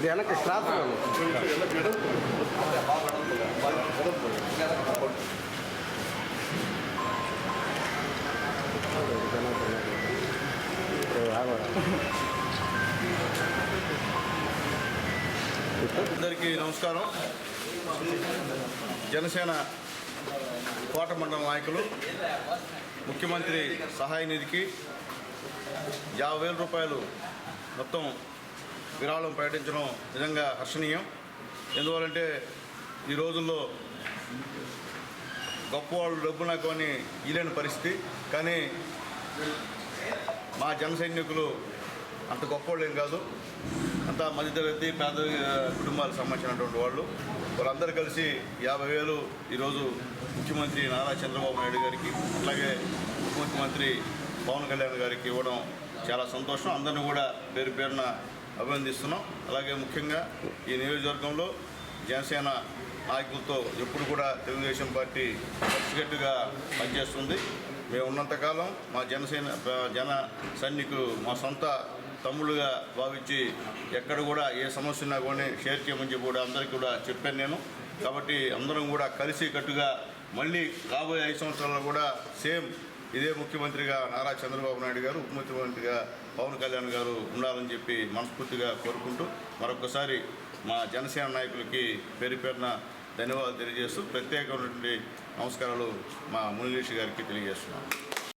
వెనక్కి క్లాత్ అందరికీ నమస్కారం. జనసేన కోట మండల నాయకులు ముఖ్యమంత్రి సహాయ నిధికి 50,000 రూపాయలు మొత్తం విరాళం ప్రకటించడం నిజంగా హర్షణీయం. ఎందువల్లంటే ఈ రోజుల్లో గొప్పవాళ్ళు డబ్బు నాకు అని ఇలేని పరిస్థితి. కానీ మా జన సైనికులు అంత గొప్పవాళ్ళు ఏం కాదు, అంతా మధ్యతరగతి పేద కుటుంబాలకు సంబంధించినటువంటి వాళ్ళందరూ కలిసి 50,000 ఈరోజు ముఖ్యమంత్రి నారా చంద్రబాబు నాయుడు గారికి అలాగే ఉప ముఖ్యమంత్రి పవన్ కళ్యాణ్ గారికి ఇవ్వడం చాలా సంతోషం. అందరినీ కూడా పేరు పేరున అభినందిస్తున్నాం. అలాగే ముఖ్యంగా ఈ నియోజకవర్గంలో జనసేన నాయకులతో ఎప్పుడు కూడా తెలుగుదేశం పార్టీ కలిసికట్టుగా పనిచేస్తుంది. మేము ఉన్నంతకాలం మా జన సైనికులు మా సొంత తమ్ముళ్ళుగా భావించి ఎక్కడ కూడా ఏ సమస్య ఉన్నా కూడా షేర్ చేయమని చెప్పి కూడా అందరికీ కూడా చెప్పాను నేను. కాబట్టి అందరం కూడా కలిసి కట్టుగా మళ్ళీ రాబోయే 5 సంవత్సరాల్లో కూడా సేమ్ ఇదే ముఖ్యమంత్రిగా నారా చంద్రబాబు నాయుడు గారు, ఉప ముఖ్యమంత్రిగా పవన్ కళ్యాణ్ గారు ఉండాలని చెప్పి మనస్ఫూర్తిగా కోరుకుంటూ మరొకసారి మా జనసేన నాయకులకి పేరు పేరున ధన్యవాదాలు తెలియజేస్తూ ప్రత్యేకమైనటువంటి నమస్కారాలు మా మునిలేష్ గారికి తెలియజేస్తున్నాను.